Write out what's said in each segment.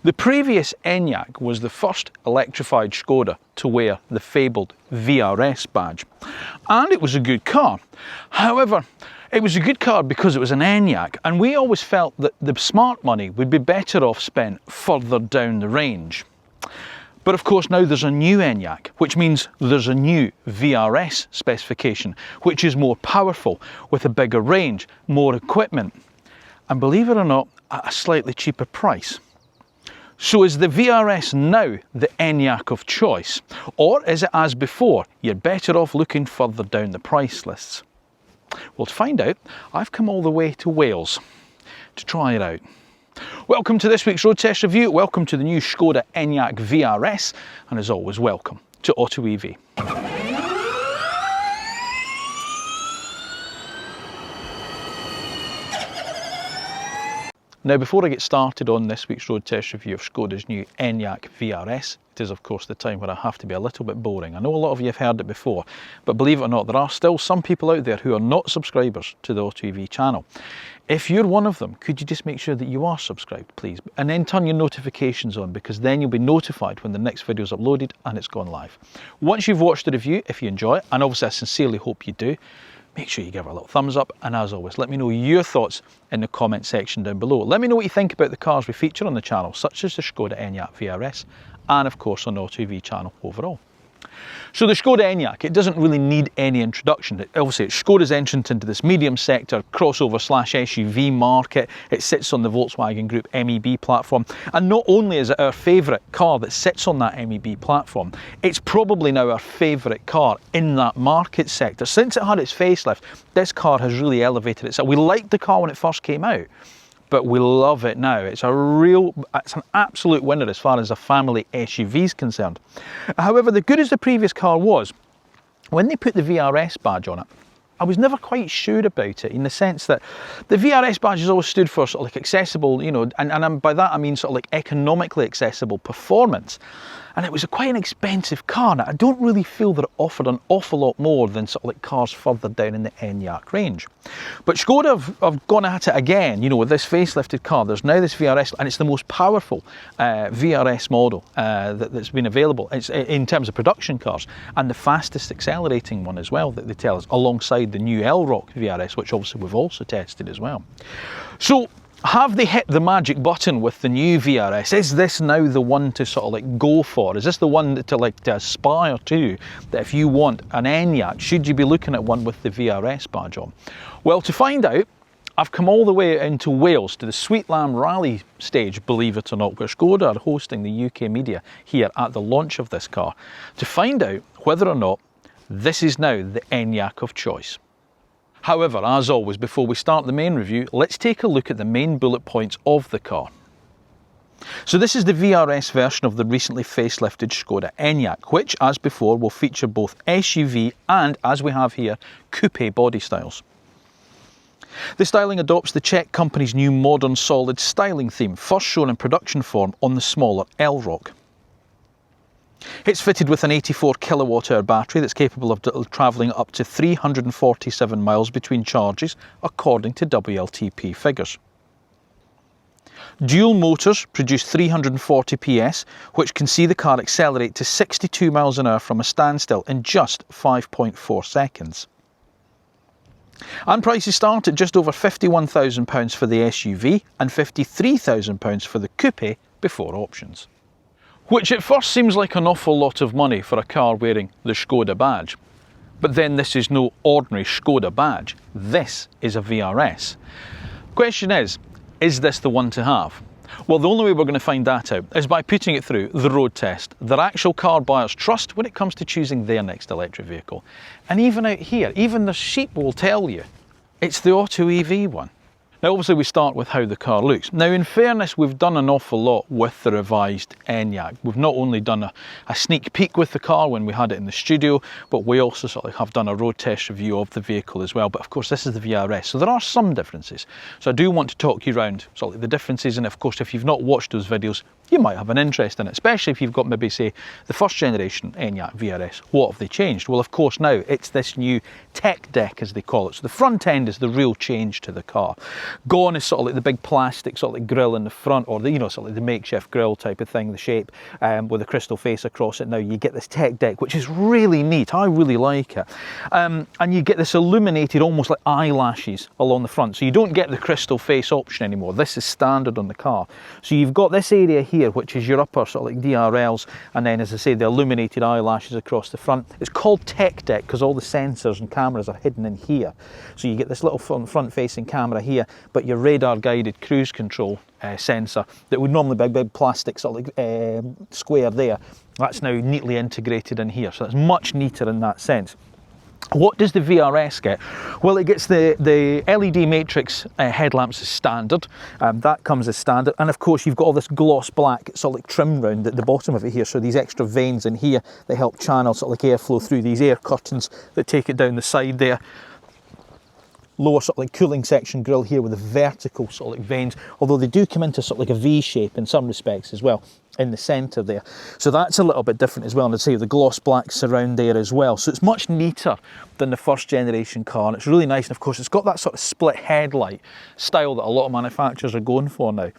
The previous Enyaq was the first electrified Škoda to wear the fabled vRS badge, and it was a good car. However, it was a good car because it was an Enyaq, and we always felt that the smart money would be better off spent further down the range. But of course now there's a new Enyaq, which means there's a new vRS specification, which is more powerful, with a bigger range, more equipment, and believe it or not, at a slightly cheaper price. So is the vRS now the Enyaq of choice? Or is it as before, you're better off looking further down the price lists? Well, to find out, I've come all the way to Wales to try it out. Welcome to this week's road test review, welcome to the new Škoda Enyaq vRS, and as always, welcome to AutoEV. Now, before I get started on this week's road test review of Škoda's new Enyaq vRS, it is of course the time where I have to be a little bit boring. I know a lot of you have heard it before, but believe it or not, there are still some people out there who are not subscribers to the AutoEV channel. If you're one of them, could you just make sure that you are subscribed, please? And then turn your notifications on, because then you'll be notified when the next video is uploaded and it's gone live. Once you've watched the review, if you enjoy it, and obviously I sincerely hope you do, make sure you give it a little thumbs up, and as always, let me know your thoughts in the comment section down below. Let me know what you think about the cars we feature on the channel, such as the Škoda Enyaq vRS, and of course on the AutoEV channel overall. So the Škoda Enyaq, it doesn't really need any introduction. Obviously it's Škoda's entrance into this medium sector crossover / SUV market. It sits on the Volkswagen Group MEB platform, and not only is it our favourite car that sits on that MEB platform, it's probably now our favourite car in that market sector. Since it had its facelift, this car has really elevated itself. We liked the car when it first came out, but we love it now. It's an absolute winner as far as a family SUV is concerned. However, the good as the previous car was, when they put the vRS badge on it, I was never quite sure about it, in the sense that the vRS badge has always stood for sort of like accessible, you know, and by that I mean sort of like economically accessible performance. And it was quite an expensive car. Now, I don't really feel that it offered an awful lot more than sort of like cars further down in the Enyaq range. But Škoda have gone at it again, you know, with this facelifted car. There's now this vRS, and it's the most powerful vRS model that's been available. It's in terms of production cars, and the fastest accelerating one as well, that they tell us, alongside the new Elrock vRS, which obviously we've also tested as well. So, have they hit the magic button with the new vRS? Is this now the one to sort of like go for? Is this the one to aspire to? That if you want an Enyaq, should you be looking at one with the vRS badge on? Well, to find out, I've come all the way into Wales to the Sweet Lamb Rally stage, believe it or not, where Škoda are hosting the UK media here at the launch of this car, to find out whether or not this is now the Enyaq of choice. However, as always, before we start the main review, let's take a look at the main bullet points of the car. So this is the vRS version of the recently facelifted Škoda Enyaq, which, as before, will feature both SUV and, as we have here, coupe body styles. The styling adopts the Czech company's new modern solid styling theme, first shown in production form on the smaller Elrock. It's fitted with an 84 kilowatt-hour battery that's capable of travelling up to 347 miles between charges, according to WLTP figures. Dual motors produce 340 PS, which can see the car accelerate to 62 miles an hour from a standstill in just 5.4 seconds. And prices start at just over £51,000 for the SUV and £53,000 for the coupe before options. Which at first seems like an awful lot of money for a car wearing the Škoda badge. But then this is no ordinary Škoda badge, this is a vRS. Question is this the one to have? Well, the only way we're going to find that out is by putting it through the road test that actual car buyers trust when it comes to choosing their next electric vehicle. And even out here, even the sheep will tell you, it's the AutoEV one. Now obviously we start with how the car looks. Now in fairness, we've done an awful lot with the revised Enyaq. We've not only done a sneak peek with the car when we had it in the studio, but we also sort of have done a road test review of the vehicle as well. But of course this is the vRS, so there are some differences. So I do want to talk you around sort of the differences, and of course if you've not watched those videos, you might have an interest in it, especially if you've got maybe say the first generation Enyaq vRS. What have they changed? Well, of course now it's this new tech deck, as they call it. So the front end is the real change to the car. Gone is sort of like the big plastic sort of like grille in the front, or the, you know, sort of like the makeshift grille type of thing, the shape, with a crystal face across it. Now you get this tech deck, which is really neat. I really like it. And you get this illuminated, almost like eyelashes along the front. So you don't get the crystal face option anymore. This is standard on the car. So you've got this area here, which is your upper sort of like DRLs, and then, as I say, the illuminated eyelashes across the front. It's called tech deck because all the sensors and cameras are hidden in here. So you get this little front facing camera here, but your radar guided cruise control sensor that would normally be a big plastic sort of like, square there. That's now neatly integrated in here, so that's much neater in that sense. What does the vRS get? Well, it gets the LED matrix headlamps as standard. That comes as standard, and of course you've got all this gloss black sort of like trim round at the bottom of it here, so these extra veins in here that help channel sort of like airflow through these air curtains that take it down the side there. Lower sort of like cooling section grille here with the vertical sort of like veins, although they do come into sort of like a V shape in some respects as well in the centre there. So that's a little bit different as well, and I'd say the gloss black surround there as well. So it's much neater than the first generation car, and it's really nice. And of course it's got that sort of split headlight style that a lot of manufacturers are going for now.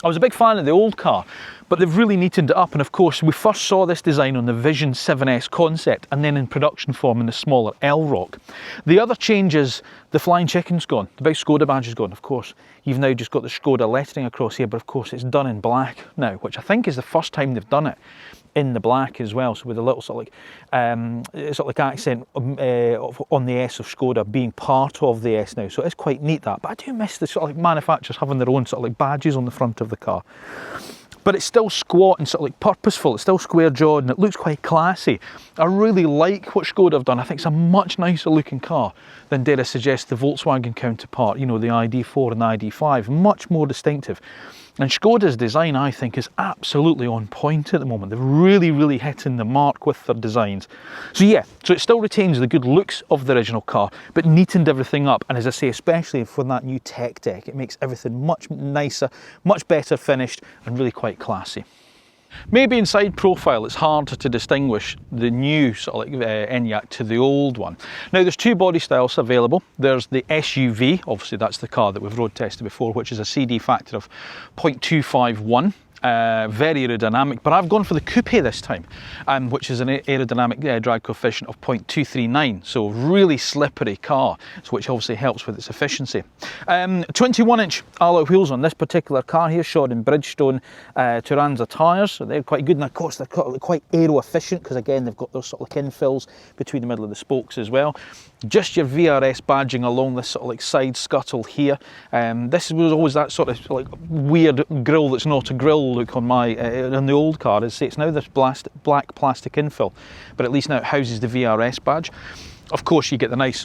I was a big fan of the old car, but they've really neatened it up. And of course we first saw this design on the Vision 7S concept, and then in production form in the smaller L-Rock. The other change is the flying chicken's gone, the big Škoda badge is gone. Of course you've now just got the Škoda lettering across here, but of course it's done in black now, which I think is the first time they've done it in the black as well, so with a little sort of like accent on the S of Škoda being part of the S now. So it's quite neat that, but I do miss the sort of like manufacturers having their own sort of like badges on the front of the car. But it's still squat and sort of like purposeful, it's still square jawed, and it looks quite classy. I really like what Škoda have done. I think it's a much nicer looking car than, dare I suggest, the Volkswagen counterpart, you know, the ID.4 and the ID.5, much more distinctive. And Škoda's design, I think, is absolutely on point at the moment. They're really hitting the mark with their designs. So yeah, so it still retains the good looks of the original car, but neatened everything up. And as I say, especially for that new tech deck, it makes everything much nicer, much better finished, and really quite classy. Maybe inside profile it's harder to distinguish the new sort of like Enyaq to the old one. Now there's two body styles available. There's the SUV, obviously that's the car that we've road tested before, which is a CD factor of 0.251. Very aerodynamic, but I've gone for the coupe this time, which is an aerodynamic drag coefficient of 0.239, so really slippery car, which obviously helps with its efficiency. 21-inch alloy wheels on this particular car here, shod in Bridgestone Turanza tyres, so they're quite good, and of course they're quite aero efficient because again they've got those sort of like infills between the middle of the spokes as well. Just your VRS badging along this sort of like side scuttle here. This was always that sort of like weird grille that's not a grille look on my on the old car. It's now this black plastic infill, but at least now it houses the VRS badge. Of course you get the nice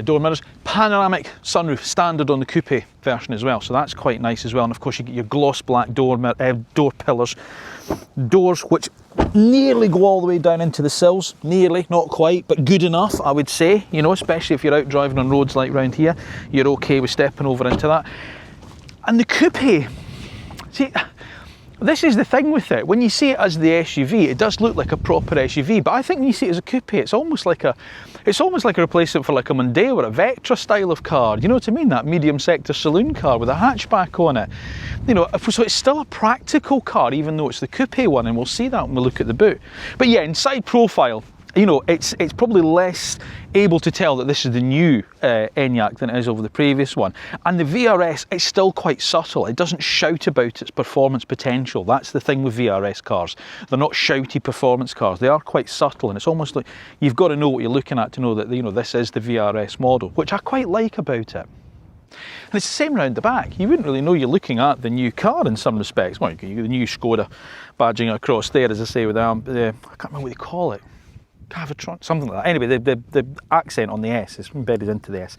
door mirrors, panoramic sunroof standard on the coupe version as well, so that's quite nice as well. And of course you get your gloss black door pillars, doors which nearly go all the way down into the sills, nearly, not quite, but good enough I would say, you know, especially if you're out driving on roads like round here, you're okay with stepping over into that. And the coupe, see, this is the thing with it. When you see it as the SUV, it does look like a proper SUV, but I think when you see it as a coupe, it's almost like a replacement for like a Mondeo or a Vectra style of car. You know what I mean? That medium sector saloon car with a hatchback on it. You know, so it's still a practical car, even though it's the coupe one, and we'll see that when we look at the boot. But yeah, inside profile, you know, it's probably less able to tell that this is the new Enyaq than it is over the previous one. And the VRS, it's still quite subtle. It doesn't shout about its performance potential. That's the thing with VRS cars. They're not shouty performance cars. They are quite subtle, and it's almost like you've got to know what you're looking at to know that, you know, this is the VRS model, which I quite like about it. And it's the same round the back. You wouldn't really know you're looking at the new car in some respects. Well, you get the new Škoda badging across there, as I say, with the I can't remember what they call it. Cavatron, something like that. Anyway, the accent on the S is embedded into the S.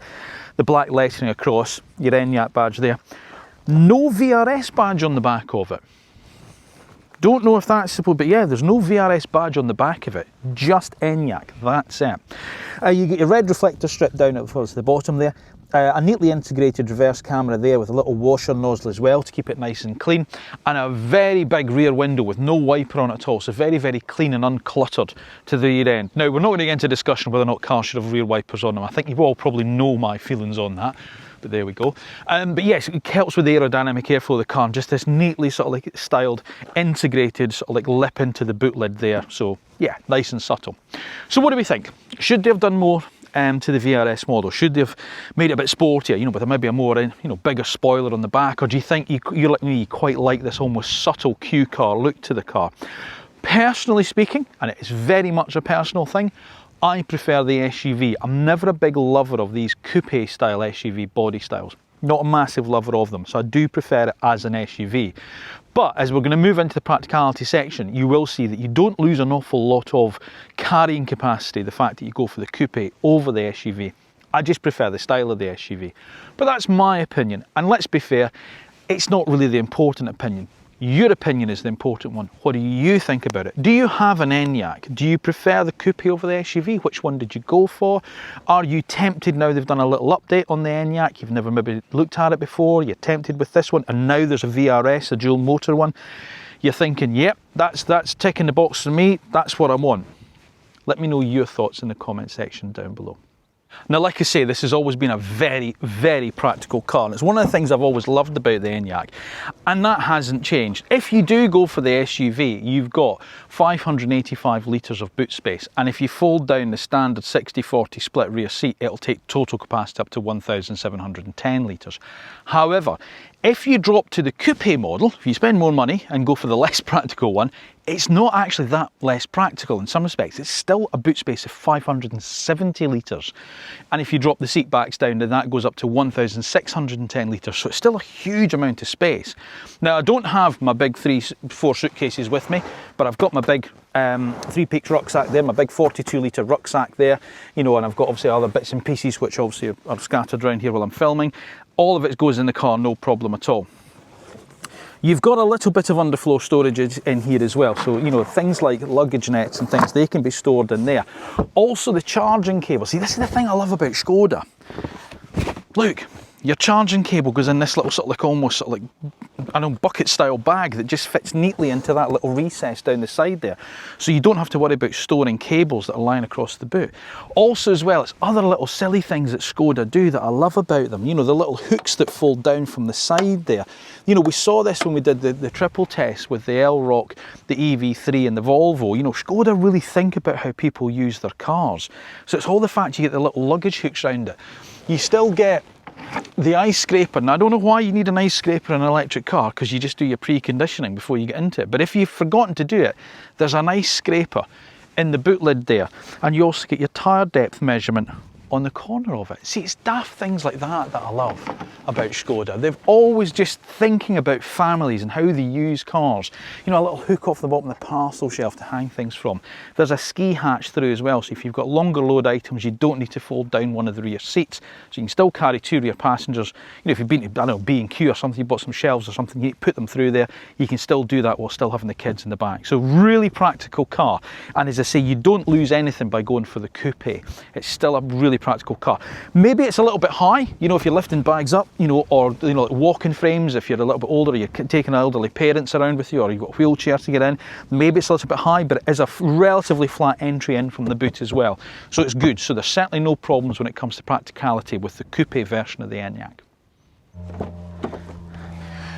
The black lettering across, your Enyaq badge there. No VRS badge on the back of it. Don't know if that's supposed, but yeah, there's no VRS badge on the back of it. Just Enyaq, that's it. You get your red reflector strip down at the bottom there. A neatly integrated reverse camera there with a little washer nozzle as well to keep it nice and clean, and a very big rear window with no wiper on it at all, so very clean and uncluttered to the rear end. Now we're not going to get into discussion whether or not cars should have rear wipers on them. I think you all probably know my feelings on that, but there we go. But yes, it helps with the aerodynamic airflow of the car, and just this neatly sort of like styled, integrated sort of like lip into the boot lid there. So yeah, nice and subtle. So what do we think? Should they have done more to the vRS model? Should they have made it a bit sportier, you know, with maybe a more, you know, bigger spoiler on the back? Or do you think you're like me, you quite like this almost subtle Q car look to the car? Personally speaking, and it is very much a personal thing, I prefer the SUV. I'm never a big lover of these coupe style SUV body styles. Not a massive lover of them, so I do prefer it as an SUV. But as we're going to move into the practicality section, you will see that you don't lose an awful lot of carrying capacity, the fact that you go for the coupe over the SUV. I just prefer the style of the SUV. But that's my opinion, and let's be fair, it's not really the important opinion. Your opinion is the important one. What do you think about it? Do you have an Enyaq? Do you prefer the coupe over the SUV? Which one did you go for? Are you tempted now they've done a little update on the Enyaq? You've never maybe looked at it before. You're tempted with this one, and now there's a vRS, a dual motor one. You're thinking, yep, that's ticking the box for me. That's what I want. Let me know your thoughts in the comment section down below. Now, like I say, this has always been a very, very practical car, and it's one of the things I've always loved about the Enyaq, and that hasn't changed. If you do go for the SUV, you've got 585 litres of boot space, and if you fold down the standard 60-40 split rear seat, it'll take total capacity up to 1,710 litres. However, if you drop to the coupe model, if you spend more money and go for the less practical one, it's not actually that less practical in some respects. It's still a boot space of 570 litres. And if you drop the seat backs down, then that goes up to 1,610 litres. So it's still a huge amount of space. Now, I don't have my big 4 suitcases with me, but I've got my big 3-peaks rucksack there, my big 42-litre rucksack there, you know, and I've got obviously other bits and pieces which obviously are scattered around here while I'm filming. All of it goes in the car, no problem at all. You've got a little bit of underfloor storage in here as well, so you know, things like luggage nets and things, they can be stored in there. Also the charging cable. See, this is the thing I love about Škoda. Look, your charging cable goes in this little sort of like almost sort of like, I don't know, bucket style bag that just fits neatly into that little recess down the side there. So you don't have to worry about storing cables that are lying across the boot. Also as well, it's other little silly things that Škoda do that I love about them. You know, the little hooks that fold down from the side there. You know, we saw this when we did the triple test with the L-Rock, the EV3 and the Volvo. You know, Škoda really think about how people use their cars. So it's all the fact you get the little luggage hooks around it. You still get the ice scraper. And I don't know why you need an ice scraper in an electric car, because you just do your preconditioning before you get into it. But if you've forgotten to do it, there's an ice scraper in the boot lid there, and you also get your tyre depth measurement on the corner of it. See, it's daft things like that that I love about Škoda. They've always just thinking about families and how they use cars. You know, a little hook off the bottom of the parcel shelf to hang things from. There's a ski hatch through as well, so if you've got longer load items, you don't need to fold down one of the rear seats. So you can still carry 2 rear passengers. You know, if you've been to, I don't know, B&Q or something, you bought some shelves or something, you put them through there, you can still do that while still having the kids in the back. So really practical car. And as I say, you don't lose anything by going for the coupe. It's still a really practical car. Maybe it's a little bit high, you know, if you're lifting bags up, you know, or you know, like walking frames, if you're a little bit older, you're taking elderly parents around with you, or you've got a wheelchair to get in, maybe it's a little bit high, but it is a relatively flat entry in from the boot as well. So it's good. So there's certainly no problems when it comes to practicality with the coupe version of the Enyaq.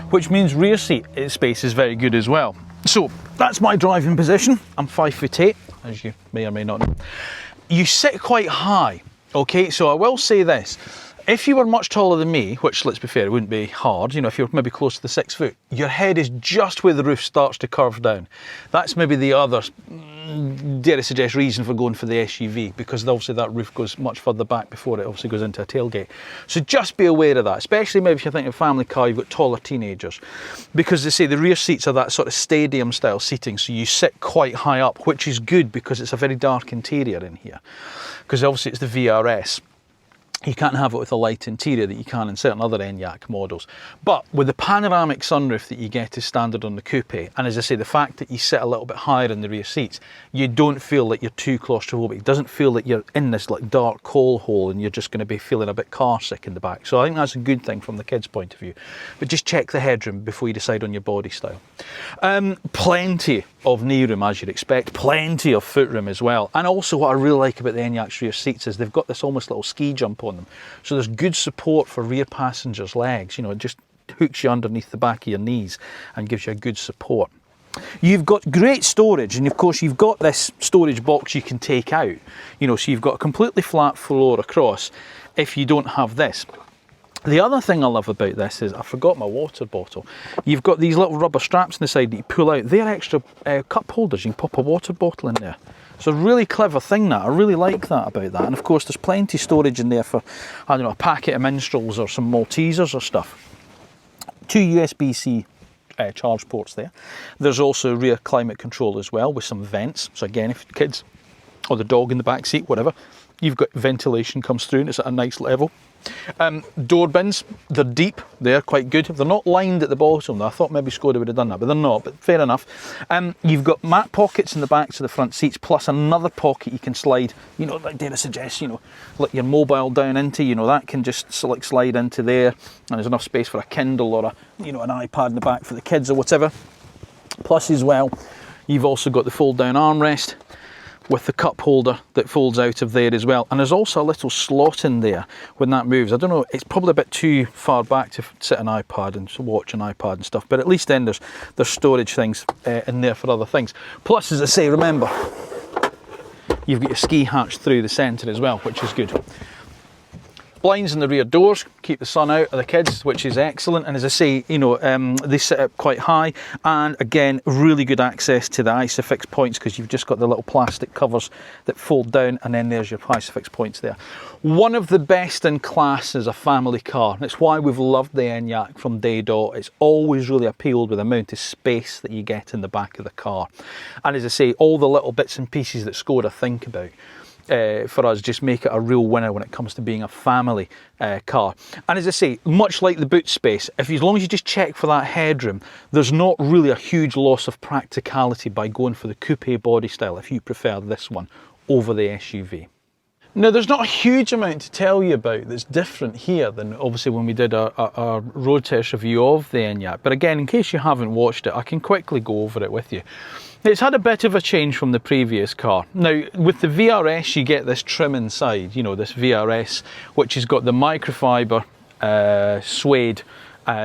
Which means rear seat space is very good as well. So that's my driving position. I'm 5'8", as you may or may not know. You sit quite high. Okay, so I will say this, if you were much taller than me, which let's be fair, it wouldn't be hard, you know, if you're maybe close to the 6 foot, your head is just where the roof starts to curve down. That's maybe the other, dare I suggest, reason for going for the SUV, because obviously that roof goes much further back before it obviously goes into a tailgate. So just be aware of that, especially maybe if you're thinking of a family car, you've got taller teenagers. Because they say the rear seats are that sort of stadium style seating, so you sit quite high up, which is good because it's a very dark interior in here. Because obviously it's the vRS. You can't have it with a light interior that you can in certain other Enyaq models. But with the panoramic sunroof that you get as standard on the coupe, and as I say, the fact that you sit a little bit higher in the rear seats, you don't feel like you're too claustrophobic. It doesn't feel like you're in this like dark coal hole and you're just going to be feeling a bit car sick in the back. So I think that's a good thing from the kids' point of view. But just check the headroom before you decide on your body style. Plenty of knee room, as you'd expect, plenty of foot room as well. And also what I really like about the Enyaq's rear seats is they've got this almost little ski jump on on them. So there's good support for rear passengers' legs. You know, it just hooks you underneath the back of your knees and gives you a good support. You've got great storage, and of course you've got this storage box you can take out. You know, so you've got a completely flat floor across if you don't have this. The other thing I love about this is, I forgot my water bottle. You've got these little rubber straps on the side that you pull out. They're extra cup holders. You can pop a water bottle in there. It's a really clever thing, that. I really like that about that. And of course there's plenty of storage in there for, I don't know, a packet of Minstrels or some Maltesers or stuff. 2 USB-C charge ports there. There's also rear climate control as well, with some vents. So again, if the kids or the dog in the back seat, whatever, you've got ventilation comes through and it's at a nice level. Door bins, they're deep, they're quite good. They're not lined at the bottom. I thought maybe Škoda would have done that, but they're not, but fair enough. You've got mat pockets in the backs of the front seats, plus another pocket you can slide, you know, like Dana suggests, you know, let your mobile down into, you know, that can just like slide into there, and there's enough space for a Kindle or a, you know, an iPad in the back for the kids or whatever. Plus as well, you've also got the fold down armrest with the cup holder that folds out of there as well, and there's also a little slot in there when that moves. I don't know, it's probably a bit too far back to sit an iPad and watch an iPad and stuff, but at least then there's storage things in there for other things. Plus, as I say, remember, you've got your ski hatch through the centre as well, which is good. Blinds in the rear doors keep the sun out of the kids, which is excellent. And as I say, you know, they sit up quite high, and again, really good access to the ISOFIX points, because you've just got the little plastic covers that fold down, and then there's your ISOFIX points there. One of the best in class as a family car. It's why we've loved the Enyaq from day dot. It's always really appealed with the amount of space that you get in the back of the car. And as I say, all the little bits and pieces that Škoda think about for us just make it a real winner when it comes to being a family car. And as I say, much like the boot space, as long as you just check for that headroom, there's not really a huge loss of practicality by going for the coupe body style if you prefer this one over the SUV. Now, there's not a huge amount to tell you about that's different here than obviously when we did our road test review of the Enyaq, but again, in case you haven't watched it, I can quickly go over it with you. It's had a bit of a change from the previous car. Now, with the vRS, you get this trim inside, you know, this vRS, which has got the microfiber suede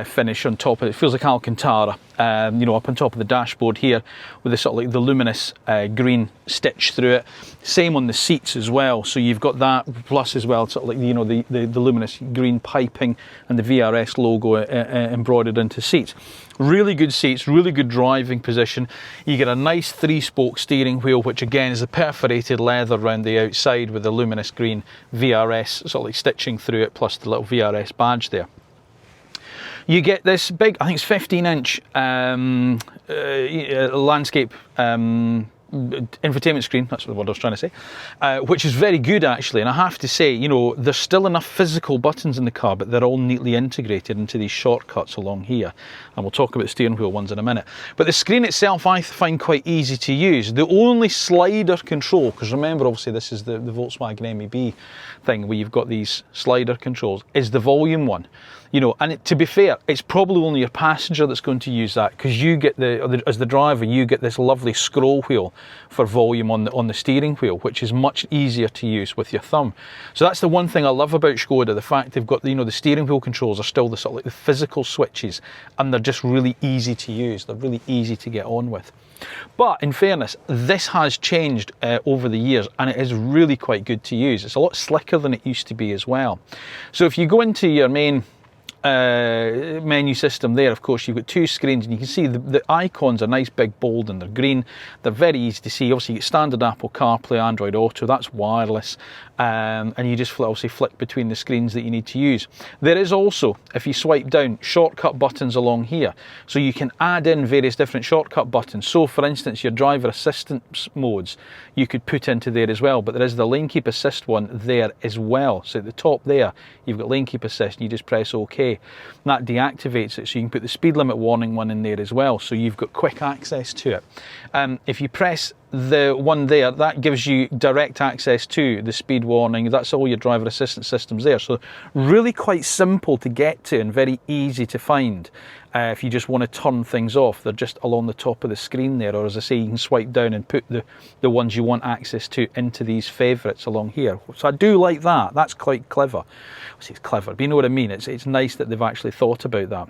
finish on top of it. It feels like Alcantara, you know, up on top of the dashboard here, with this sort of like the luminous green stitch through it. Same on the seats as well. So you've got that, plus as well, sort of like, you know, the luminous green piping and the VRS logo embroidered into seats. Really good seats, really good driving position. You get a nice 3-spoke steering wheel, which again is a perforated leather around the outside with the luminous green VRS sort of like stitching through it, plus the little VRS badge there. You get this big, I think it's 15-inch landscape infotainment screen, that's the word I was trying to say, which is very good actually. And I have to say, you know, there's still enough physical buttons in the car, but they're all neatly integrated into these shortcuts along here. And we'll talk about the steering wheel ones in a minute. But the screen itself I find quite easy to use. The only slider control, because remember obviously this is the Volkswagen MEB thing where you've got these slider controls, is the volume one. You know, and to be fair, it's probably only your passenger that's going to use that, because you get as the driver, you get this lovely scroll wheel for volume on the steering wheel, which is much easier to use with your thumb. So that's the one thing I love about Škoda, the fact they've got, you know, the steering wheel controls are still the sort of like the physical switches, and they're just really easy to use. They're really easy to get on with. But in fairness, this has changed over the years, and it is really quite good to use. It's a lot slicker than it used to be as well. So if you go into your main menu system there, of course you've got 2 screens, and you can see the icons are nice, big, bold, and they're green. They're very easy to see. Obviously you get standard Apple CarPlay, Android Auto, that's wireless, and you just obviously flick between the screens that you need to use. There is also, if you swipe down, shortcut buttons along here, so you can add in various different shortcut buttons. So for instance, your driver assistance modes you could put into there as well, but there is the lane keep assist one there as well. So at the top there you've got lane keep assist, and you just press OK. That deactivates it, so you can put the speed limit warning one in there as well, so you've got quick access to it. If you press the one there, that gives you direct access to the speed warning. That's all your driver assistance systems there, so really quite simple to get to and very easy to find. If you just want to turn things off, they're just along the top of the screen there, or as I say, you can swipe down and put the ones you want access to into these favourites along here. So I do like that. That's quite clever. I say it's clever, but you know what I mean. It's nice that they've actually thought about that.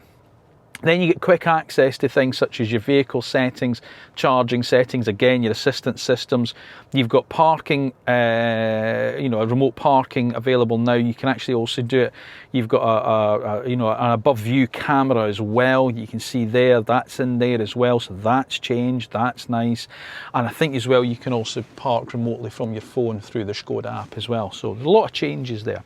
Then you get quick access to things such as your vehicle settings, charging settings, again, your assistance systems. You've got parking, you know, a remote parking available now. You can actually also do it. You've got you know, an above view camera as well. You can see there, that's in there as well. So that's changed, that's nice. And I think as well, you can also park remotely from your phone through the Škoda app as well. So there's a lot of changes there.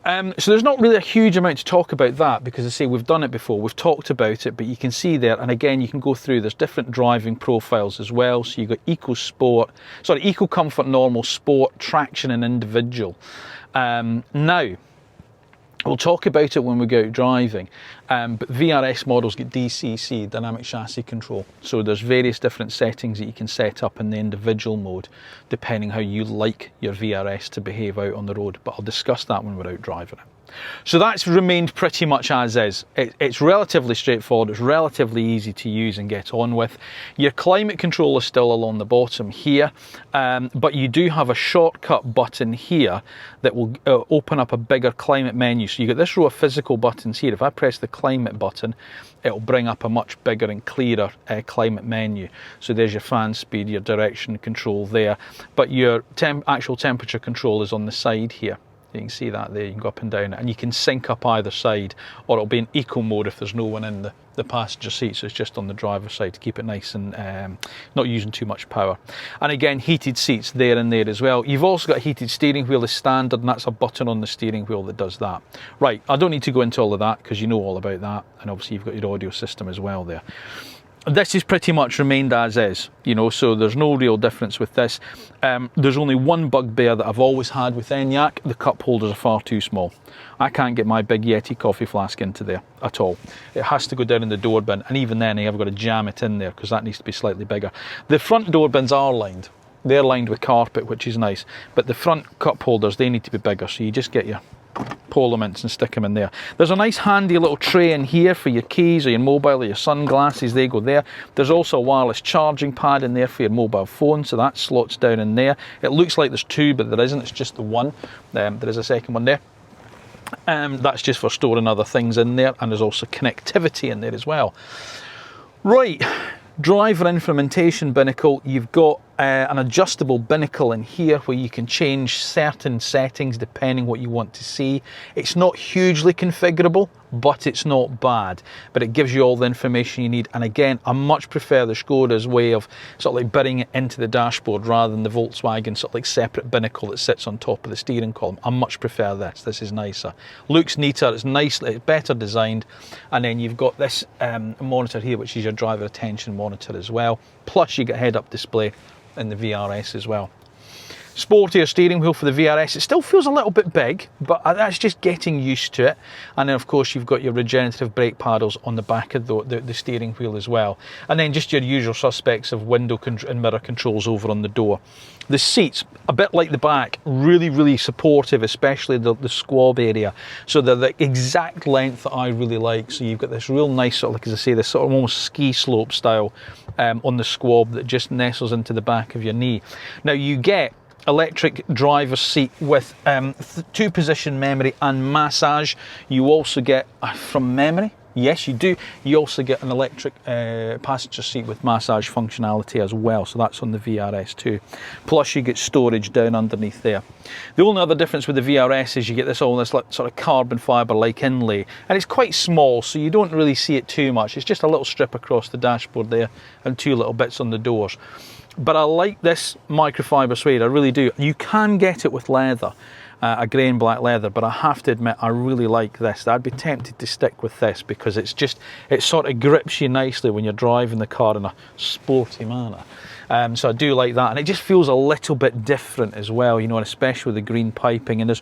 So there's not really a huge amount to talk about that, because I say we've done it before, we've talked about it, but you can see there, and again you can go through, there's different driving profiles as well. So you've got eco comfort, normal, sport, traction and individual. Now we'll talk about it when we go out driving, but vRS models get DCC, dynamic chassis control. So there's various different settings that you can set up in the individual mode, depending how you like your vRS to behave out on the road. But I'll discuss that when we're out driving it. So that's remained pretty much as is. It's relatively straightforward, it's relatively easy to use and get on with. Your climate control is still along the bottom here, but you do have a shortcut button here that will open up a bigger climate menu. So you've got this row of physical buttons here. If I press the climate button, it'll bring up a much bigger and clearer climate menu. So there's your fan speed, your direction control there, but your actual temperature control is on the side here. You can see that there, you can go up and down, and you can sync up either side, or it'll be in eco mode if there's no one in the passenger seat, so it's just on the driver's side to keep it nice and not using too much power. And again, heated seats there and there as well. You've also got a heated steering wheel as standard, and that's a button on the steering wheel that does that. Right, I don't need to go into all of that because you know all about that, and obviously you've got your audio system as well there. This is pretty much remained as is, you know, so there's no real difference with this. There's only one bugbear that I've always had with Enyaq: the cup holders are far too small. I can't get my big Yeti coffee flask into there at all. It has to go down in the door bin, and even then I've got to jam it in there because that needs to be slightly bigger. The front door bins are lined. They're lined with carpet, which is nice, but the front cup holders, they need to be bigger, so you just get your Polo mints and stick them in there. There's a nice handy little tray in here for your keys or your mobile or your sunglasses, they go there. There's also a wireless charging pad in there for your mobile phone, so that slots down in there. It looks like there's two, but there isn't, it's just the one. There is a second one there. That's just for storing other things in there, and there's also connectivity in there as well. Right, driver implementation binnacle. You've got an adjustable binnacle in here where you can change certain settings depending what you want to see. It's not hugely configurable, but it's not bad, but it gives you all the information you need. And again, I much prefer the Škoda's way of sort of like burying it into the dashboard rather than the Volkswagen sort of like separate binnacle that sits on top of the steering column. I much prefer this. This is nicer, looks neater, it's nicely, it's better designed. And then you've got this monitor here, which is your driver attention monitor as well, plus you get head-up display in the vRS as well. Sportier steering wheel for the vRS. It still feels a little bit big, but that's just getting used to it. And then of course you've got your regenerative brake paddles on the back of the steering wheel as well. And then just your usual suspects of window and mirror controls over on the door. The seats, a bit like the back, really, really supportive, especially the squab area. So they're the exact length that I really like. So you've got this real nice sort of, like as I say, this sort of almost ski slope style on the squab that just nestles into the back of your knee. Now you get electric driver's seat with 2-position memory and massage. You also get, from memory, yes you do, you also get an electric passenger seat with massage functionality as well, so that's on the vRS too. Plus you get storage down underneath there. The only other difference with the vRS is you get this sort of carbon fibre like inlay, and it's quite small, so you don't really see it too much. It's just a little strip across the dashboard there and 2 little bits on the doors. But I like this microfiber suede, I really do. You can get it with leather, a grey and black leather, but I have to admit I really like this. I'd be tempted to stick with this because it sort of grips you nicely when you're driving the car in a sporty manner. So I do like that, and it just feels a little bit different as well, you know, and especially with the green piping. And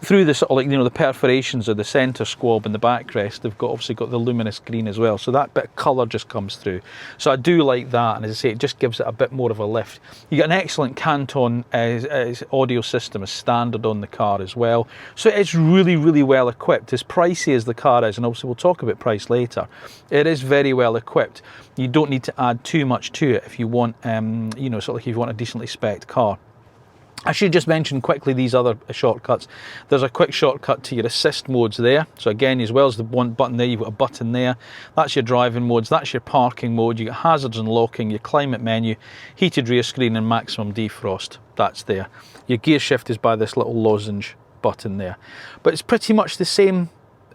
through the sort of, like, you know, the perforations of the centre squab and the backrest, they've obviously got the luminous green as well, so that bit of colour just comes through. So I do like that, and as I say, it just gives it a bit more of a lift. You get an excellent Canton audio system as standard on the car as well, so it's really, really well equipped. As pricey as the car is, and obviously we'll talk about price later, it is very well equipped. You don't need to add too much to it if you want, you know, sort of like if you want a decently spec'd car. I should just mention quickly these other shortcuts. There's a quick shortcut to your assist modes there. So again, as well as the one button there, you've got a button there. That's your driving modes, that's your parking mode. You got hazards and locking, your climate menu, heated rear screen and maximum defrost. That's there. Your gear shift is by this little lozenge button there. But it's pretty much the same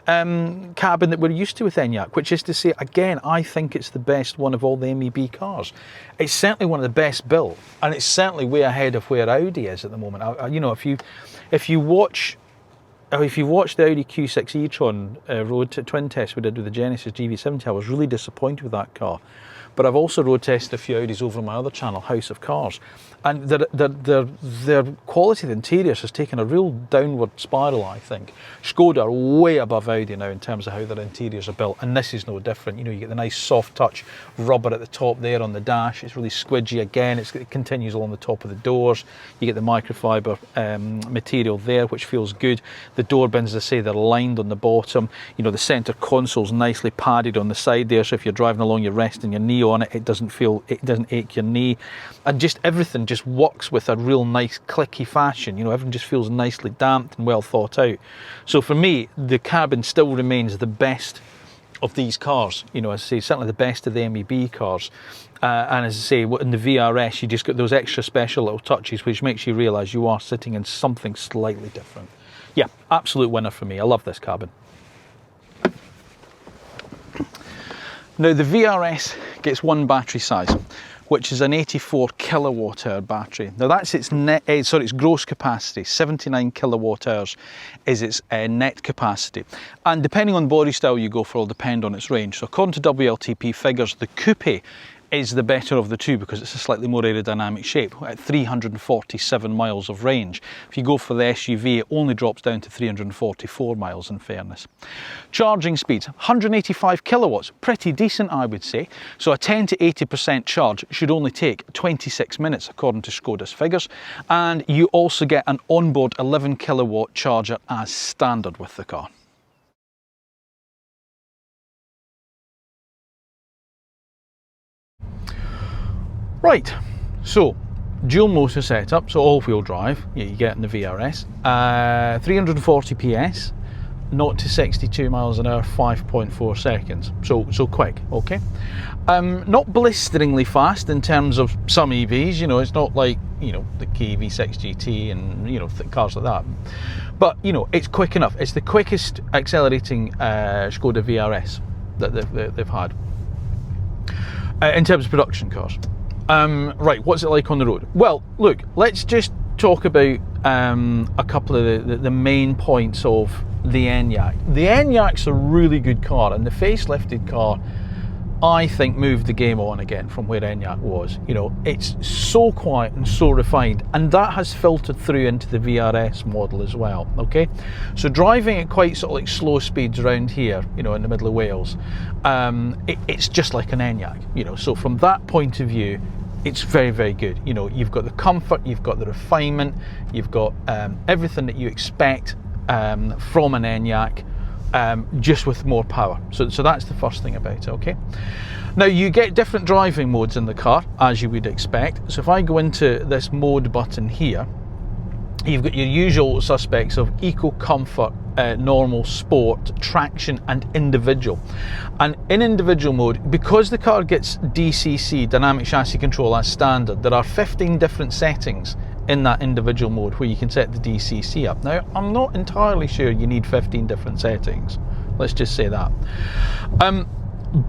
cabin that we're used to with Enyaq, which is to say, again, I think it's the best one of all the MEB cars. It's certainly one of the best built, and it's certainly way ahead of where Audi is at the moment. You know, if you watch the Audi Q6 e-tron road twin test we did with the Genesis GV70, I was really disappointed with that car. But I've also road tested a few Audis over on my other channel, House of Cars, and their quality of the interiors has taken a real downward spiral, I think. Škoda are way above Audi now in terms of how their interiors are built, and this is no different. You know, you get the nice soft touch rubber at the top there on the dash. It's really squidgy again. It continues along the top of the doors. You get the microfiber material there, which feels good. The door bins, as I say, they're lined on the bottom. You know, the centre console's nicely padded on the side there, so if you're driving along, you're resting your knee on it, it doesn't ache your knee, and just everything just works with a real nice clicky fashion. You know, everything just feels nicely damped and well thought out. So for me, the cabin still remains the best of these cars. You know, as I say, certainly the best of the MEB cars. And as I say, in the vRS, you just got those extra special little touches which makes you realise you are sitting in something slightly different. Yeah, absolute winner for me. I love this cabin. Now the VRS gets one battery size, which is an 84 kilowatt hour battery. Now that's its its gross capacity. 79 kilowatt hours is its net capacity. And depending on body style you go for will depend on its range. So according to WLTP figures, the coupe is the better of the two because it's a slightly more aerodynamic shape at 347 miles of range. If you go for the SUV, it only drops down to 344 miles in fairness. Charging speeds, 185 kilowatts, pretty decent I would say. So a 10 to 80% charge should only take 26 minutes according to Škoda's figures. And you also get an onboard 11 kilowatt charger as standard with the car. Right, so dual motor setup, so all-wheel drive, you get in the VRS, 340 PS, 0 to 62 miles an hour, 5.4 seconds, so quick, okay. Not blisteringly fast in terms of some EVs, you know, it's not like, you know, the EV6 GT and, you know, cars like that, but, you know, it's quick enough. It's the quickest accelerating Škoda VRS that they've had in terms of production cars. Right, what's it like on the road? Well, look, let's just talk about a couple of the main points of the Enyaq. The Enyaq's a really good car, and the facelifted car, I think, moved the game on again from where Enyaq was. You know, it's so quiet and so refined, and that has filtered through into the VRS model as well, okay? So driving at quite sort of like slow speeds around here, you know, in the middle of Wales, it's just like an Enyaq, you know, so from that point of view, it's very, very good. You know, you've got the comfort, you've got the refinement, you've got everything that you expect from an Enyaq, just with more power. So that's the first thing about it, okay? Now you get different driving modes in the car, as you would expect. So if I go into this mode button here, you've got your usual suspects of eco, comfort, normal, sport, traction and individual. And in individual mode, because the car gets DCC, dynamic chassis control, as standard, there are 15 different settings in that individual mode where you can set the DCC up. Now, I'm not entirely sure you need 15 different settings. Let's just say that.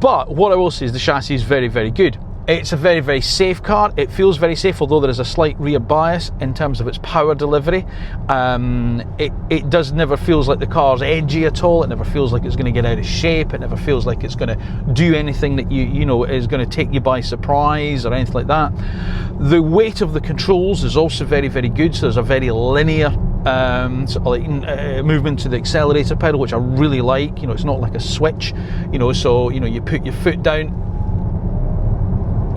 But what I will say is the chassis is very, very good. It's a very, very safe car. It feels very safe, although there is a slight rear bias in terms of its power delivery. It does never feels like the car's edgy at all. It never feels like it's going to get out of shape. It never feels like it's going to do anything that you know is going to take you by surprise or anything like that. The weight of the controls is also very, very good. So there's a very linear sort of like movement to the accelerator pedal, which I really like. You know, it's not like a switch. You know, so you know, you put your foot down,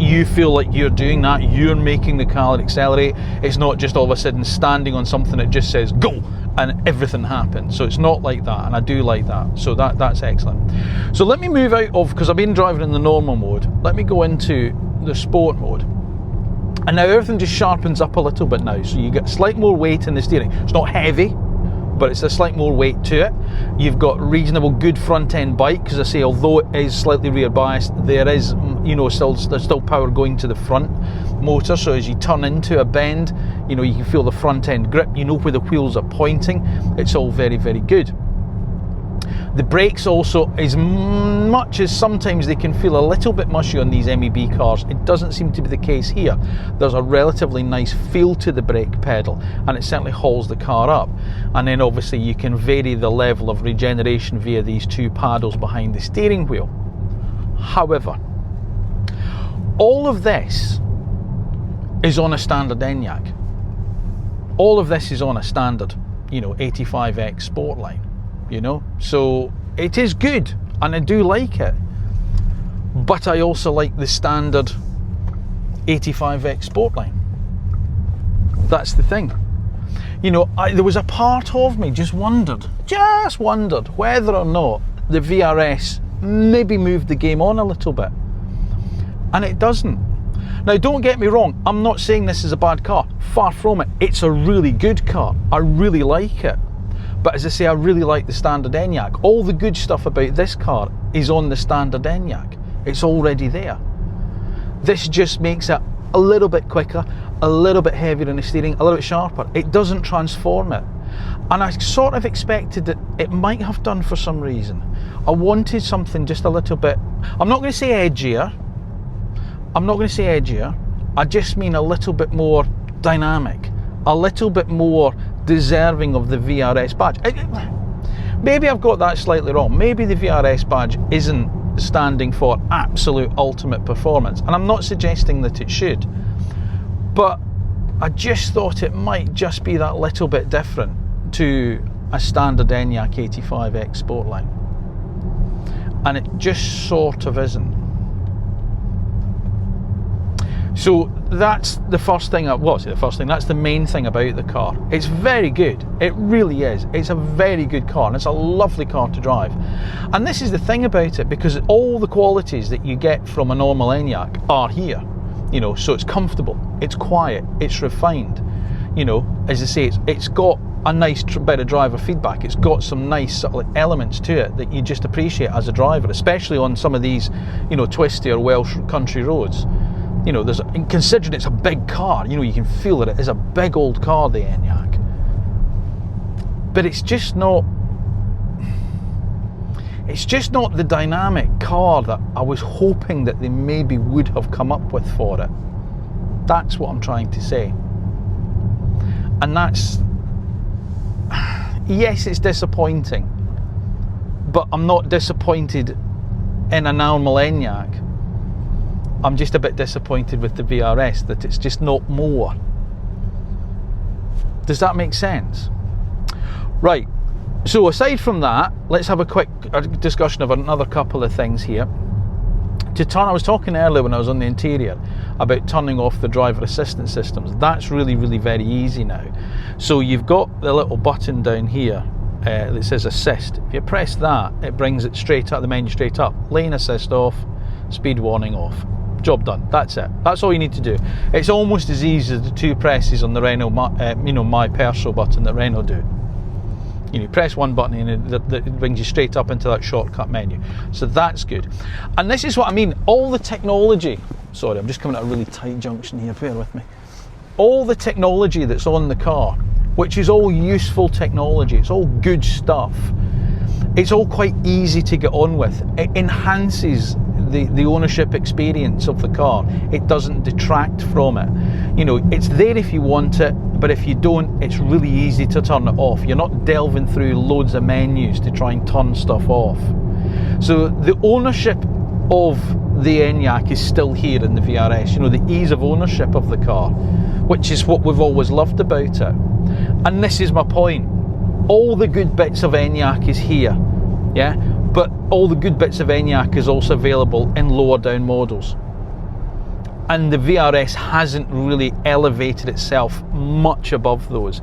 you feel like you're doing that, you're making the car accelerate. It's not just all of a sudden standing on something that just says go and everything happens. So it's not like that, and I do like that. So that's excellent. So let me move out of, because I've been driving in the normal mode, let me go into the sport mode. And now everything just sharpens up a little bit now. So you get slight more weight in the steering. It's not heavy, but it's a slight more weight to it. You've got reasonable good front end bite, because I say although it is slightly rear biased, there is, you know, there's still power going to the front motor. So as you turn into a bend, you know, you can feel the front end grip, you know where the wheels are pointing. It's all very, very good. The brakes also, as much as sometimes they can feel a little bit mushy on these MEB cars, it doesn't seem to be the case here. There's a relatively nice feel to the brake pedal, and it certainly hauls the car up. And then obviously you can vary the level of regeneration via these two paddles behind the steering wheel. However, all of this is on a standard Enyaq. All of this is on a standard, you know, 85X Sportline. You know, so it is good and I do like it, but I also like the standard 85X Sportline. That's the thing. You know, there was a part of me just wondered whether or not the vRS maybe moved the game on a little bit, and it doesn't. Now don't get me wrong, I'm not saying this is a bad car, far from it. It's a really good car, I really like it. But as I say, I really like the standard Enyaq. All the good stuff about this car is on the standard Enyaq. It's already there. This just makes it a little bit quicker, a little bit heavier in the steering, a little bit sharper. It doesn't transform it. And I sort of expected that it might have done for some reason. I wanted something just a little bit, I'm not going to say edgier. I just mean a little bit more dynamic, a little bit more deserving of the vRS badge. Maybe I've got that slightly wrong. Maybe the vRS badge isn't standing for absolute ultimate performance, and I'm not suggesting that it should, but I just thought it might just be that little bit different to a standard Enyaq 85X Sportline, and it just sort of isn't. So that's the first thing, that's the main thing about the car. It's very good, it really is. It's a very good car, and it's a lovely car to drive. And this is the thing about it, because all the qualities that you get from a normal Enyaq are here. You know, so it's comfortable, it's quiet, it's refined. You know, as I say, it's got a nice bit of driver feedback. It's got some nice sort of like elements to it that you just appreciate as a driver, especially on some of these, you know, twisty or Welsh country roads. You know, considering it's a big car, you know, you can feel that it is a big old car, the Enyaq. But it's just not the dynamic car that I was hoping that they maybe would have come up with for it. That's what I'm trying to say. And that's, yes, it's disappointing, but I'm not disappointed in a normal Enyaq. I'm just a bit disappointed with the vRS that it's just not more. Does that make sense? Right, so aside from that, let's have a quick discussion of another couple of things here. I was talking earlier when I was on the interior about turning off the driver assistance systems. That's really, really very easy now. So you've got the little button down here that says assist. If you press that, it brings it straight up, the menu straight up. Lane assist off, speed warning off. Job done. That's it. That's all you need to do. It's almost as easy as the two presses on the Renault, My Perso button that Renault do. You press one button and it brings you straight up into that shortcut menu. So that's good. And this is what I mean. All the technology. Sorry, I'm just coming at a really tight junction here. Bear with me. All the technology that's on the car, which is all useful technology. It's all good stuff. It's all quite easy to get on with. It enhances the ownership experience of the car. It doesn't detract from it. You know, it's there if you want it, but if you don't, it's really easy to turn it off. You're not delving through loads of menus to try and turn stuff off. So the ownership of the Enyaq is still here in the vRS. You know, the ease of ownership of the car, which is what we've always loved about it. And this is my point. All the good bits of Enyaq is here, yeah? But all the good bits of Enyaq is also available in lower down models. And the vRS hasn't really elevated itself much above those.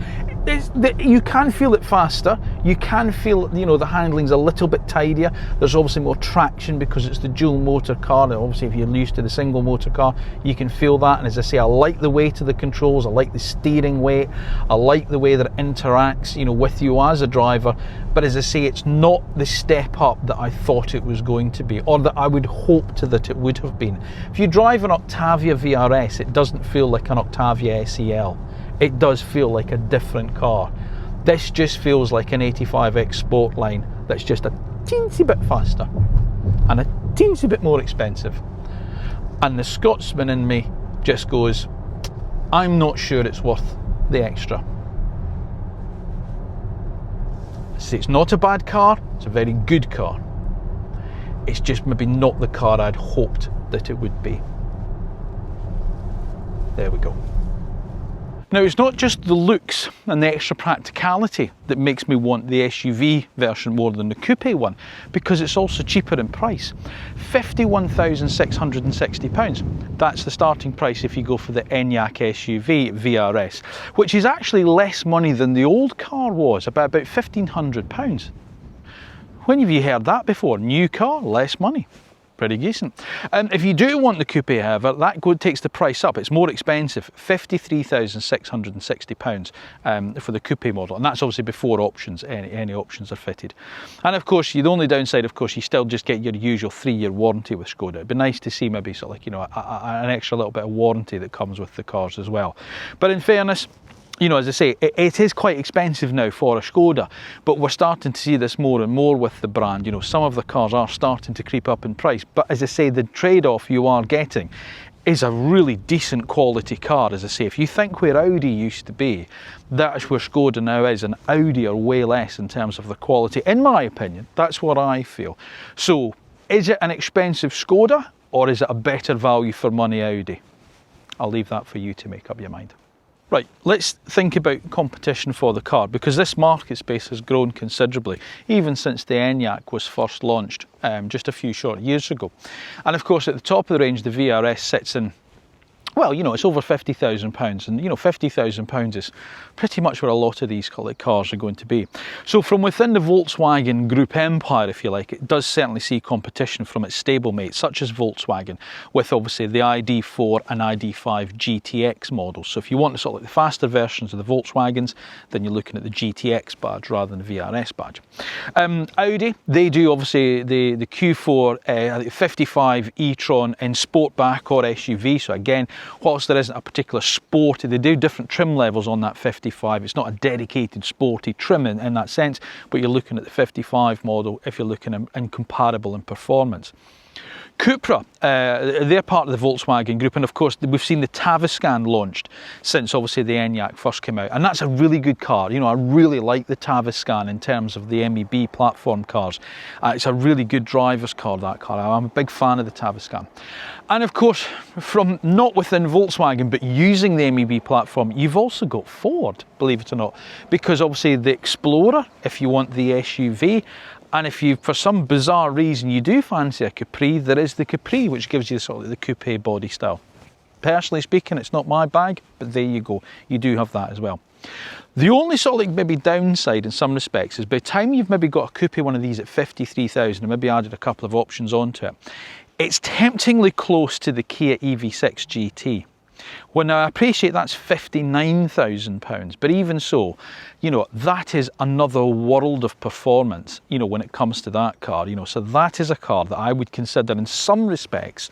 You can feel it faster, you can feel, you know, the handling's a little bit tidier. There's obviously more traction because it's the dual motor car, and obviously if you're used to the single motor car, you can feel that. And as I say, I like the weight of the controls, I like the steering weight, I like the way that it interacts, you know, with you as a driver. But as I say, it's not the step up that I thought it was going to be, or that I would hope that it would have been. If you drive an Octavia vRS, it doesn't feel like an Octavia SEL. It does feel like a different car. This just feels like an 85X Sportline that's just a teensy bit faster and a teensy bit more expensive. And the Scotsman in me just goes, I'm not sure it's worth the extra. See, it's not a bad car, it's a very good car. It's just maybe not the car I'd hoped that it would be. There we go. Now, it's not just the looks and the extra practicality that makes me want the SUV version more than the coupe one, because it's also cheaper in price. £51,660. That's the starting price if you go for the Enyaq SUV vRS, which is actually less money than the old car was, about £1,500. When have you heard that before? New car, less money. Pretty decent. If you do want the coupe, however, that takes the price up. It's more expensive, £53,660 for the coupe model, and that's obviously before options, any options are fitted. And of course, the only downside, of course, you still just get your usual 3-year warranty with Škoda. It'd be nice to see maybe sort of like, you know, an extra little bit of warranty that comes with the cars as well. But in fairness, you know, as I say, it is quite expensive now for a Škoda, but we're starting to see this more and more with the brand. You know, some of the cars are starting to creep up in price, but as I say, the trade-off you are getting is a really decent quality car. As I say, if you think where Audi used to be, that's where Škoda now is, and Audi are way less in terms of the quality, in my opinion. That's what I feel. So, is it an expensive Škoda, or is it a better value for money Audi? I'll leave that for you to make up your mind. Right, let's think about competition for the car, because this market space has grown considerably, even since the Enyaq was first launched just a few short years ago. And of course, at the top of the range, the vRS sits in, well, you know, it's over £50,000, and you know, £50,000 is pretty much where a lot of these cars are going to be. So from within the Volkswagen Group empire, if you like, it does certainly see competition from its stablemates, such as Volkswagen, with obviously the ID.4 and ID.5 GTX models. So if you want the sort of like the faster versions of the Volkswagens, then you're looking at the GTX badge rather than the vRS badge. Audi, they do obviously the Q4 55 e-tron in Sportback or SUV. So again, whilst there isn't a particular sporty, they do different trim levels on that 55. It's not a dedicated sporty trim in that sense, but you're looking at the 55 model if you're looking in comparable in performance. Cupra, they're part of the Volkswagen Group, and of course we've seen the Tavascan launched since obviously the Enyaq first came out, and that's a really good car. You know, I really like the Tavascan in terms of the MEB platform cars. It's a really good driver's car, that car. I'm a big fan of the Tavascan. And of course, from not within Volkswagen but using the MEB platform, you've also got Ford, believe it or not, because obviously the Explorer, if you want the SUV, and if you, for some bizarre reason, you do fancy a Capri, there is the Capri, which gives you sort of the coupe body style. Personally speaking, it's not my bag, but there you go. You do have that as well. The only sort of like maybe downside in some respects is by the time you've maybe got a coupe one of these at 53,000 and maybe added a couple of options onto it, it's temptingly close to the Kia EV6 GT. Well, now I appreciate that's £59,000, but even so, you know, that is another world of performance, you know, when it comes to that car, you know, so that is a car that I would consider in some respects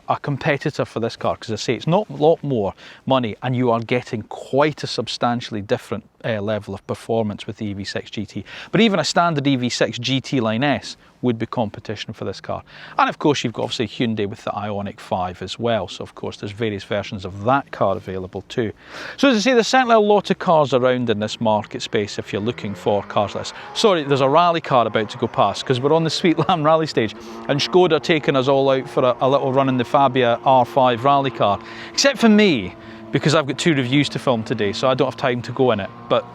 a competitor for this car, because I say it's not a lot more money and you are getting quite a substantially different level of performance with the EV6 GT. But even a standard EV6 GT Line S would be competition for this car. And of course you've got obviously Hyundai with the Ioniq 5 as well, so of course there's various versions of that car available too. So as I say, there's certainly a lot of cars around in this market space if you're looking for cars like this. Sorry, there's a rally car about to go past because we're on the Sweet Lamb rally stage and Škoda are taking us all out for a little run in the Fabia R5 rally car. Except for me, because I've got 2 reviews to film today, so I don't have time to go in it. But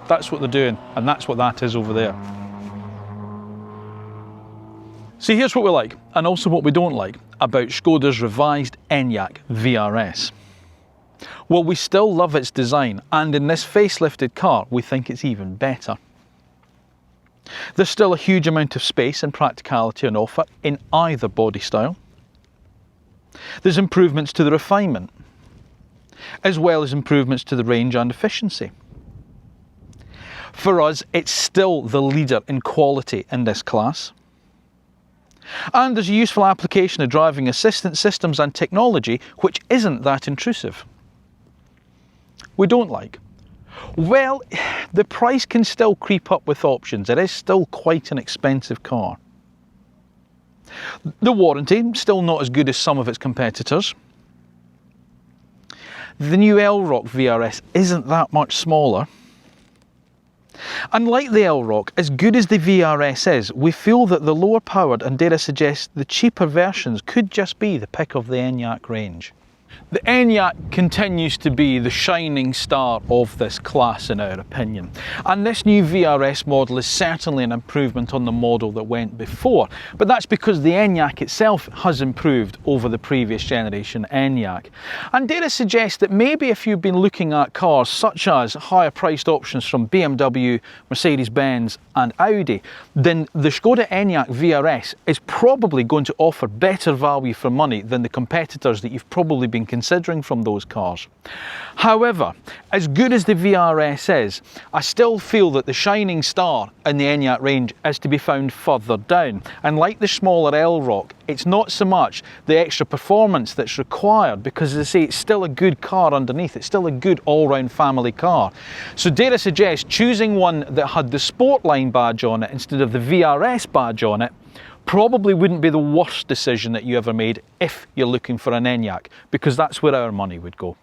that's what they're doing, and that's what that is over there. See, here's what we like, and also what we don't like, about Škoda's revised Enyaq vRS. Well, we still love its design, and in this facelifted car, we think it's even better. There's still a huge amount of space and practicality on offer in either body style. There's improvements to the refinement, as well as improvements to the range and efficiency. For us, it's still the leader in quality in this class. And there's a useful application of driving assistance systems and technology which isn't that intrusive. We don't like. Well, the price can still creep up with options. It is still quite an expensive car. The warranty, still not as good as some of its competitors. The new Elrock vRS isn't that much smaller. And like the Elrock, as good as the vRS is, we feel that the lower powered and dare I suggest the cheaper versions could just be the pick of the Enyaq range. The Enyaq continues to be the shining star of this class in our opinion, and this new vRS model is certainly an improvement on the model that went before, but that's because the Enyaq itself has improved over the previous generation Enyaq. And dare I suggest that maybe if you've been looking at cars such as higher priced options from BMW, Mercedes-Benz and Audi, then the Škoda Enyaq vRS is probably going to offer better value for money than the competitors that you've probably been considering from those cars. However, as good as the vRS is, I still feel that the shining star in the Enyaq range is to be found further down. And like the smaller Elrock, it's not so much the extra performance that's required, because as I say, it's still a good car underneath. It's still a good all-round family car. So dare I suggest choosing one that had the Sportline badge on it instead of the vRS badge on it probably wouldn't be the worst decision that you ever made if you're looking for an Enyaq, because that's where our money would go.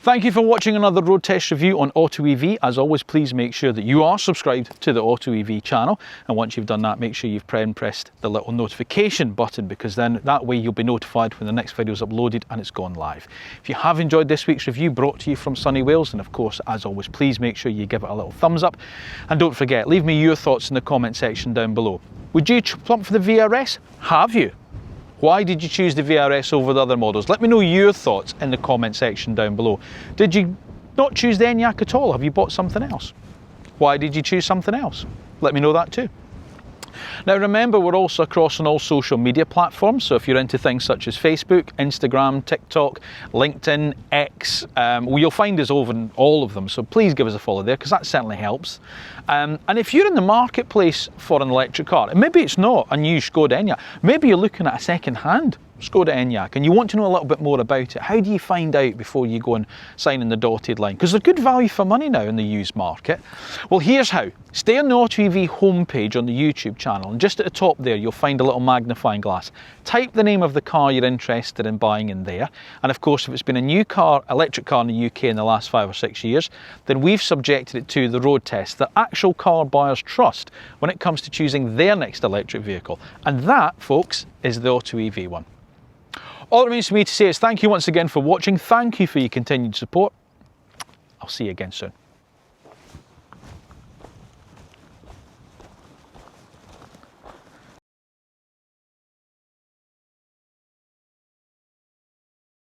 Thank you for watching another road test review on AutoEV. As always, please make sure that you are subscribed to the AutoEV channel, and once you've done that, make sure you've pressed the little notification button, because then that way you'll be notified when the next video is uploaded and it's gone live. If you have enjoyed this week's review brought to you from sunny Wales, then of course, as always, please make sure you give it a little thumbs up, and don't forget, leave me your thoughts in the comment section down below. Would you plump for the vRS? Have you? Why did you choose the vRS over the other models? Let me know your thoughts in the comment section down below. Did you not choose the Enyaq at all? Have you bought something else? Why did you choose something else? Let me know that too. Now remember, we're also across on all social media platforms, so if you're into things such as Facebook, Instagram, TikTok, LinkedIn, X, you'll find us over in all of them, so please give us a follow there, because that certainly helps. And if you're in the marketplace for an electric car, and maybe it's not a new Škoda Enyaq, maybe you're looking at a second-hand Škoda Enyaq and you want to know a little bit more about it, how do you find out before you go and sign in the dotted line? Because they're good value for money now in the used market. Well, here's how. Stay on the AutoEV homepage on the YouTube channel, and just at the top there you'll find a little magnifying glass. Type the name of the car you're interested in buying in there, and of course if it's been a new car, electric car in the UK in the last 5 or 6 years, then we've subjected it to the road test that actual car buyers trust when it comes to choosing their next electric vehicle. And that, folks, is the AutoEV one. All it remains for me to say is thank you once again for watching. Thank you for your continued support. I'll see you again soon.